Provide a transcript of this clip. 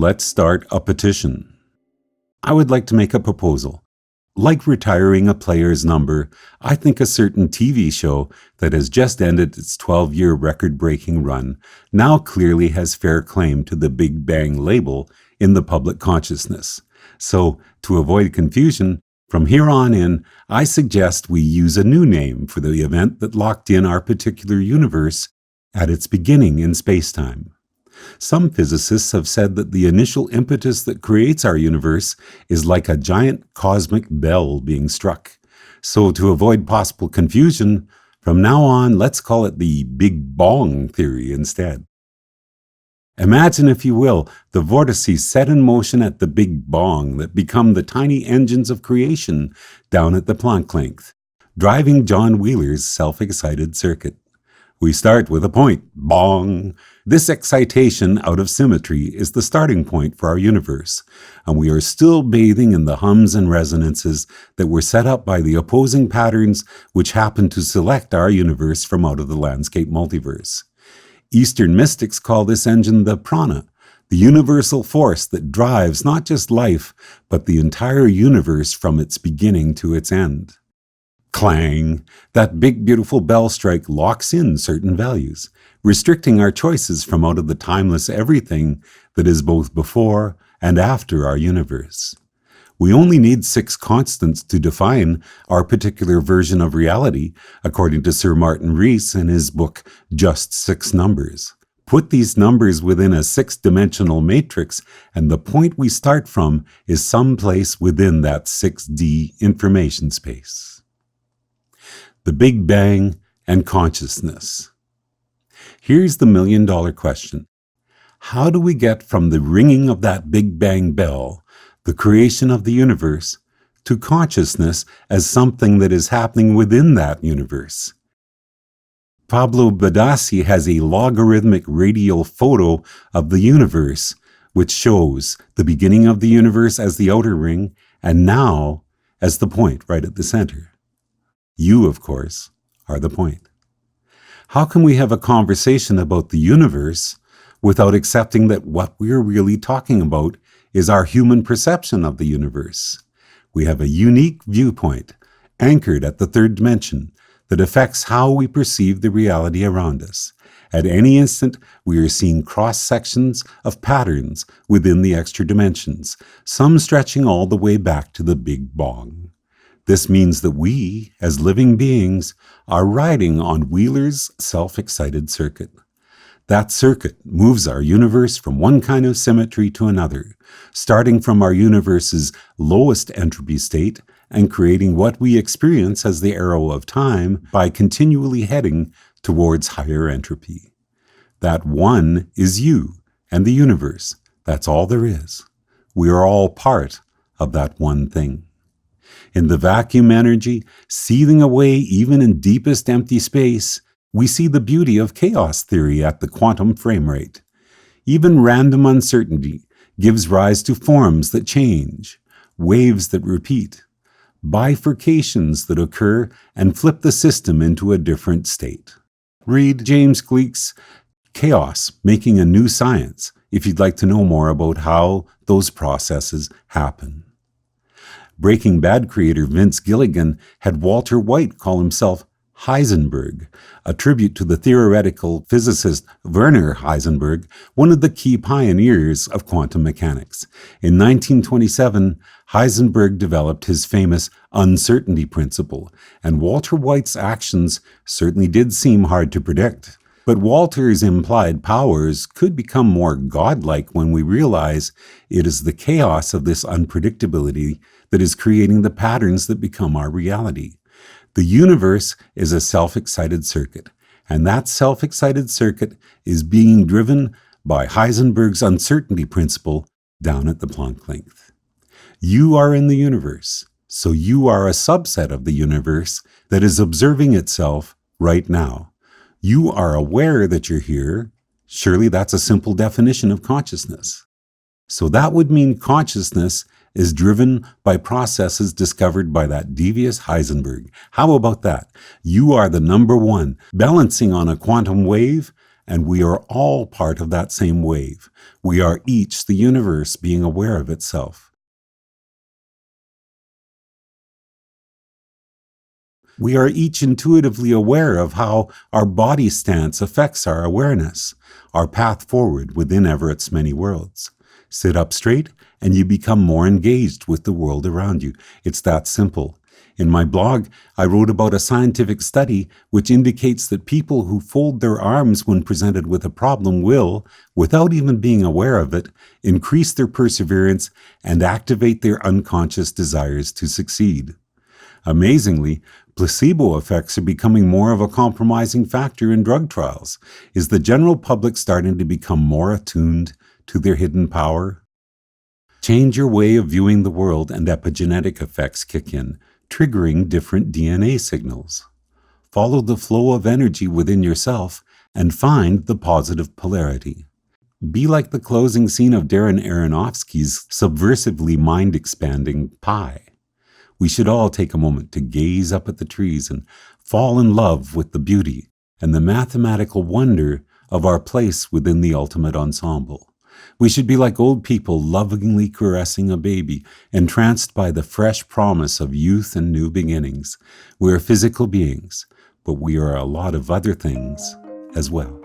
Let's start a petition. I would like to make a proposal. Like retiring a player's number, I think a certain TV show that has just ended its 12-year record-breaking run now clearly has fair claim to the Big Bang label in the public consciousness. So, to avoid confusion, from here on in, I suggest we use a new name for the event that locked in our particular universe at its beginning in spacetime. Some physicists have said that the initial impetus that creates our universe is like a giant cosmic bell being struck. So to avoid possible confusion, from now on, let's call it the Big Bong theory instead. Imagine, if you will, the vortices set in motion at the Big Bong that become the tiny engines of creation down at the Planck length, driving John Wheeler's self-excited circuit. We start with a point, bong. This excitation out of symmetry is the starting point for our universe, and we are still bathing in the hums and resonances that were set up by the opposing patterns which happen to select our universe from out of the landscape multiverse. Eastern mystics call this engine the prana, the universal force that drives not just life, but the entire universe from its beginning to its end. Clang! That big beautiful bell strike locks in certain values, restricting our choices from out of the timeless everything that is both before and after our universe. We only need 6 constants to define our particular version of reality, according to Sir Martin Rees in his book, Just 6 Numbers. Put these numbers within a 6-dimensional matrix, and the point we start from is someplace within that 6D information space. The Big Bang and consciousness. Here's the million-dollar question. How do we get from the ringing of that Big Bang bell, the creation of the universe, to consciousness as something that is happening within that universe? Pablo Badassi has a logarithmic radial photo of the universe, which shows the beginning of the universe as the outer ring, and now as the point right at the center. You, of course, are the point. How can we have a conversation about the universe without accepting that what we're really talking about is our human perception of the universe? We have a unique viewpoint, anchored at the 3rd dimension, that affects how we perceive the reality around us. At any instant, we are seeing cross-sections of patterns within the extra dimensions, some stretching all the way back to the Big Bong. This means that we, as living beings, are riding on Wheeler's self-excited circuit. That circuit moves our universe from one kind of symmetry to another, starting from our universe's lowest entropy state and creating what we experience as the arrow of time by continually heading towards higher entropy. That one is you and the universe. That's all there is. We are all part of that one thing. In the vacuum energy, seething away even in deepest empty space, we see the beauty of chaos theory at the quantum frame rate. Even random uncertainty gives rise to forms that change, waves that repeat, bifurcations that occur and flip the system into a different state. Read James Gleick's Chaos, Making a New Science, if you'd like to know more about how those processes happen. Breaking Bad creator Vince Gilligan had Walter White call himself Heisenberg, a tribute to the theoretical physicist Werner Heisenberg, one of the key pioneers of quantum mechanics. In 1927, Heisenberg developed his famous uncertainty principle, and Walter White's actions certainly did seem hard to predict. But Walter's implied powers could become more godlike when we realize it is the chaos of this unpredictability that is creating the patterns that become our reality. The universe is a self-excited circuit, and that self-excited circuit is being driven by Heisenberg's uncertainty principle down at the Planck length. You are in the universe, so you are a subset of the universe that is observing itself right now. You are aware that you're here. Surely that's a simple definition of consciousness. So that would mean consciousness is driven by processes discovered by that devious Heisenberg. How about that? You are the number one, balancing on a quantum wave, and we are all part of that same wave. We are each the universe being aware of itself. We are each intuitively aware of how our body stance affects our awareness, our path forward within Everett's many worlds. Sit up straight, and you become more engaged with the world around you. It's that simple. In my blog, I wrote about a scientific study which indicates that people who fold their arms when presented with a problem will, without even being aware of it, increase their perseverance and activate their unconscious desires to succeed. Amazingly, placebo effects are becoming more of a compromising factor in drug trials. Is the general public starting to become more attuned to their hidden power? Change your way of viewing the world and epigenetic effects kick in, triggering different DNA signals. Follow the flow of energy within yourself and find the positive polarity. Be like the closing scene of Darren Aronofsky's subversively mind-expanding Pi. We should all take a moment to gaze up at the trees and fall in love with the beauty and the mathematical wonder of our place within the ultimate ensemble. We should be like old people lovingly caressing a baby, entranced by the fresh promise of youth and new beginnings. We are physical beings, but we are a lot of other things as well.